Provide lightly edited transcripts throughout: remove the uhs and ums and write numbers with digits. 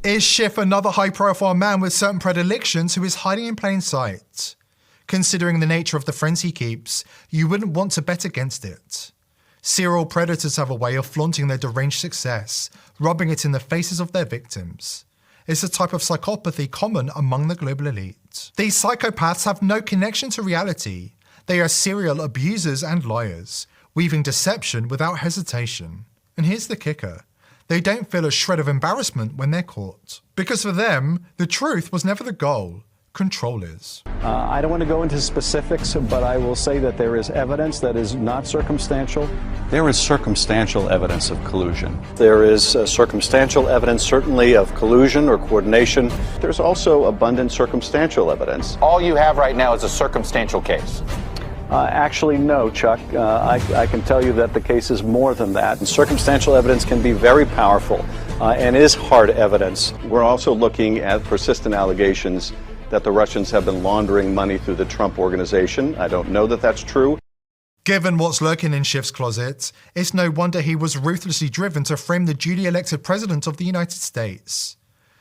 Is Schiff another high-profile man with certain predilections who is hiding in plain sight? Considering the nature of the friends he keeps, you wouldn't want to bet against it. Serial predators have a way of flaunting their deranged success, rubbing it in the faces of their victims. It's a type of psychopathy common among the global elite. These psychopaths have no connection to reality. They are serial abusers and liars, weaving deception without hesitation. And here's the kicker. They don't feel a shred of embarrassment when they're caught. Because for them, the truth was never the goal. Control is. I don't want to go into specifics, but I will say that there is evidence that is not circumstantial. There is circumstantial evidence of collusion. There is circumstantial evidence, certainly, of collusion or coordination. There's also abundant circumstantial evidence. All you have right now is a circumstantial case. Actually, no, Chuck. I can tell you that the case is more than that. And circumstantial evidence can be very powerful and is hard evidence. We're also looking at persistent allegations that the Russians have been laundering money through the Trump organization. I don't know that that's true. Given what's lurking in Schiff's closet, it's no wonder he was ruthlessly driven to frame the duly elected president of the United States.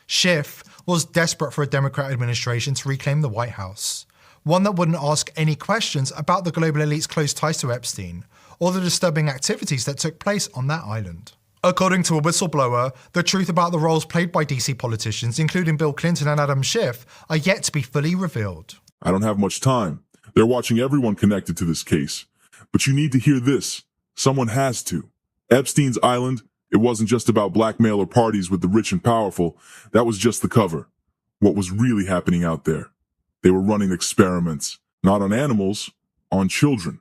Schiff was desperate for a Democrat administration to reclaim the White House, one that wouldn't ask any questions about the global elite's close ties to Epstein or the disturbing activities that took place on that island. According to a whistleblower, the truth about the roles played by DC politicians, including Bill Clinton and Adam Schiff, are yet to be fully revealed. I don't have much time. They're watching everyone connected to this case. But you need to hear this. Someone has to. Epstein's Island, it wasn't just about blackmail or parties with the rich and powerful. That was just the cover. What was really happening out there? They were running experiments, not on animals, on children.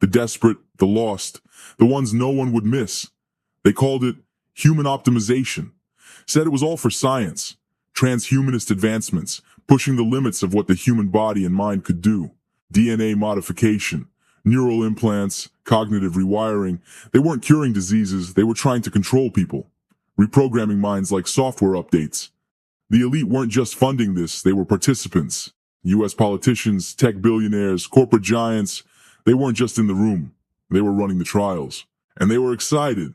The desperate, the lost, the ones no one would miss. They called it human optimization, said it was all for science, transhumanist advancements, pushing the limits of what the human body and mind could do, DNA modification, neural implants, cognitive rewiring. They weren't curing diseases, they were trying to control people, reprogramming minds like software updates. The elite weren't just funding this, they were participants. U.S. politicians, tech billionaires, corporate giants, they weren't just in the room, they were running the trials. And they were excited.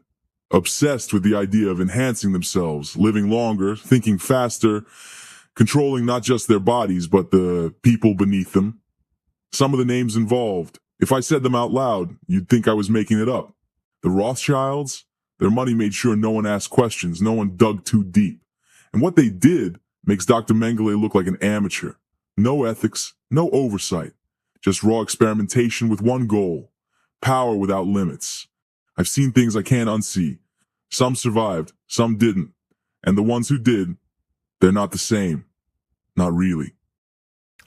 Obsessed with the idea of enhancing themselves, living longer, thinking faster, controlling not just their bodies, but the people beneath them. Some of the names involved, if I said them out loud, you'd think I was making it up. The Rothschilds, their money made sure no one asked questions, no one dug too deep. And what they did makes Dr. Mengele look like an amateur. No ethics, no oversight, just raw experimentation with one goal, power without limits. I've seen things I can't unsee. Some survived, some didn't. And the ones who did, they're not the same. Not really.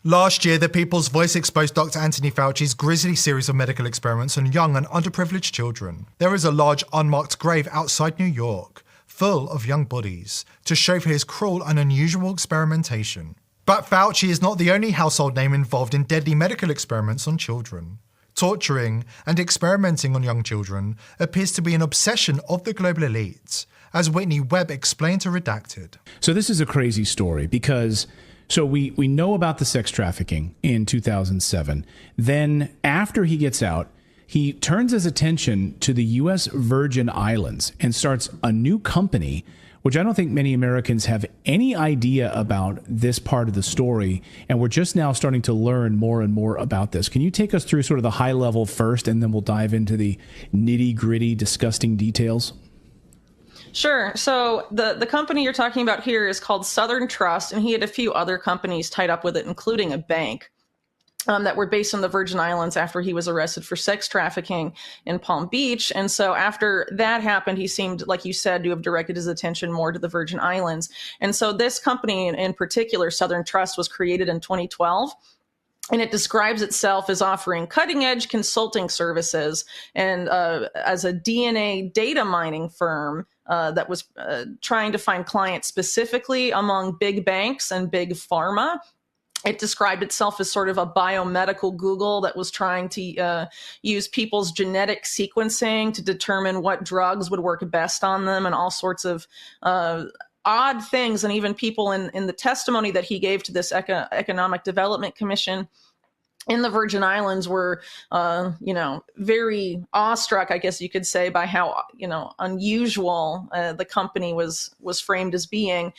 Last year, The People's Voice exposed Dr. Anthony Fauci's grisly series of medical experiments on young and underprivileged children. There is a large unmarked grave outside New York, full of young bodies, to show for his cruel and unusual experimentation. But Fauci is not the only household name involved in deadly medical experiments on children. Torturing and experimenting on young children appears to be an obsession of the global elite, as Whitney Webb explained to Redacted. So this is a crazy story because we know about the sex trafficking in 2007. Then after he gets out, he turns his attention to the U.S. Virgin Islands and starts a new company, which I don't think many Americans have any idea about this part of the story. And we're just now starting to learn more and more about this. Can you take us through sort of the high level first, and then we'll dive into the nitty gritty, disgusting details? Sure. So the company you're talking about here is called Southern Trust, and he had a few other companies tied up with it, including a bank. That were based on the Virgin Islands after he was arrested for sex trafficking in Palm Beach. And so after that happened, he seemed, like you said, to have directed his attention more to the Virgin Islands. And so this company in particular, Southern Trust, was created in 2012. And it describes itself as offering cutting-edge consulting services and as a DNA data mining firm that was trying to find clients specifically among big banks and big pharma. It described itself as sort of a biomedical Google that was trying to use people's genetic sequencing to determine what drugs would work best on them and all sorts of odd things. And even people in the testimony that he gave to this Economic Development Commission in the Virgin Islands were, very awestruck, I guess you could say, by how, unusual the company was framed as being.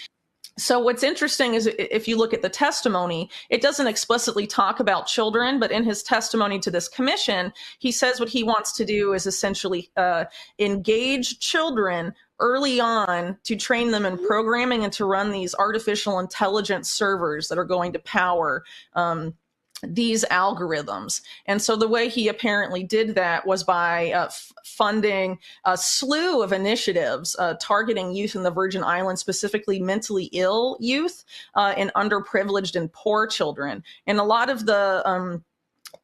So what's interesting is if you look at the testimony, it doesn't explicitly talk about children, but in his testimony to this commission, he says what he wants to do is essentially engage children early on to train them in programming and to run these artificial intelligence servers that are going to power these algorithms. And so the way he apparently did that was by funding a slew of initiatives targeting youth in the Virgin Islands, specifically mentally ill youth and underprivileged and poor children. And a lot of the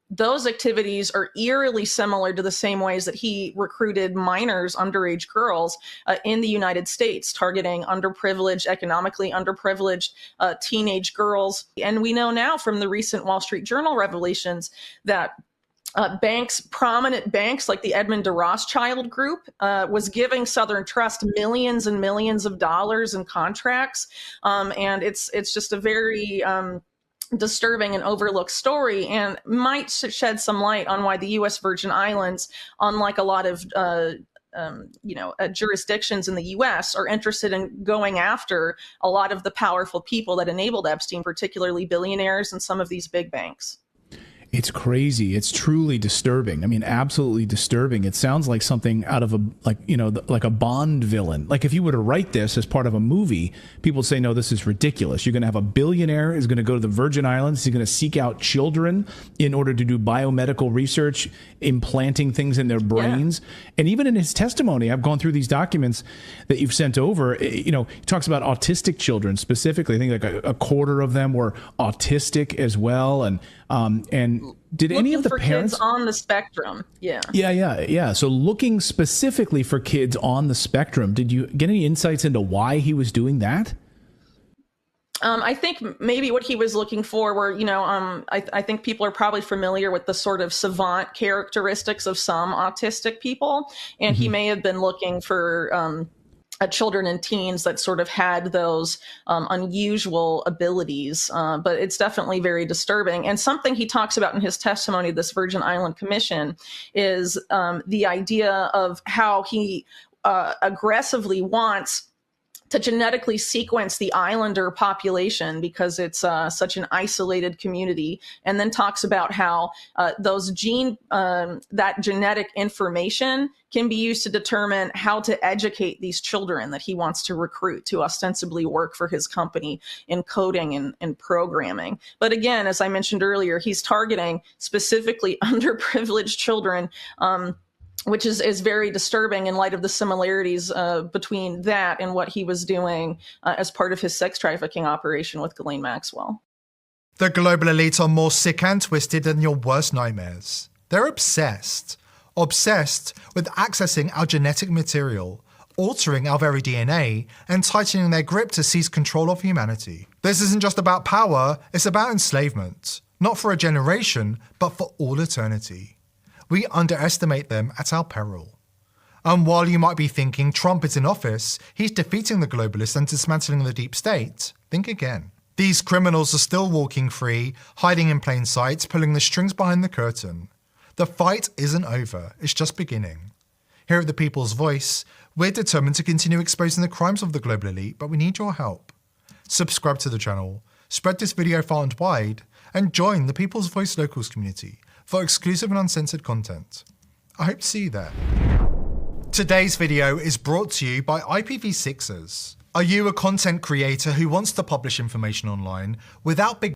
those activities are eerily similar to the same ways that he recruited minors, underage girls in the United States, targeting underprivileged, economically underprivileged teenage girls. And we know now from the recent Wall Street Journal revelations that prominent banks like the Edmund de Rothschild Group was giving Southern Trust millions and millions of dollars in contracts. And it's just a very disturbing and overlooked story, and might shed some light on why the U.S. Virgin Islands, unlike a lot of jurisdictions in the U.S., are interested in going after a lot of the powerful people that enabled Epstein, particularly billionaires and some of these big banks. It's crazy. It's truly disturbing. I mean, absolutely disturbing. It sounds like something out of like a Bond villain. Like if you were to write this as part of a movie, people would say, no, this is ridiculous. You're going to have a billionaire who's going to go to the Virgin Islands. He's going to seek out children in order to do biomedical research, implanting things in their brains. Yeah. And even in his testimony, I've gone through these documents that you've sent over. He talks about autistic children specifically. I think like a quarter of them were autistic as well. And did any of the parents kids on the spectrum? Yeah. So looking specifically for kids on the spectrum, did you get any insights into why he was doing that? I think maybe what he was looking for were, I think people are probably familiar with the sort of savant characteristics of some autistic people. And he may have been looking for children and teens that sort of had those unusual abilities. But it's definitely very disturbing. And something he talks about in his testimony to this Virgin Island Commission is the idea of how he aggressively wants to genetically sequence the islander population because it's such an isolated community, and then talks about how that genetic information can be used to determine how to educate these children that he wants to recruit to ostensibly work for his company in coding and programming. But again, as I mentioned earlier, he's targeting specifically underprivileged children, which is very disturbing in light of the similarities between that and what he was doing as part of his sex trafficking operation with Ghislaine Maxwell. The global elite are more sick and twisted than your worst nightmares. They're obsessed with accessing our genetic material, altering our very DNA, and tightening their grip to seize control of humanity. This isn't just about power, it's about enslavement. Not for a generation, but for all eternity. We underestimate them at our peril. And while you might be thinking Trump is in office, he's defeating the globalists and dismantling the deep state, think again. These criminals are still walking free, hiding in plain sight, pulling the strings behind the curtain. The fight isn't over, it's just beginning. Here at The People's Voice, we're determined to continue exposing the crimes of the global elite, but we need your help. Subscribe to the channel, spread this video far and wide, and join the People's Voice Locals community for exclusive and uncensored content. I hope to see you there. Today's video is brought to you by IPv6ers. Are you a content creator who wants to publish information online without big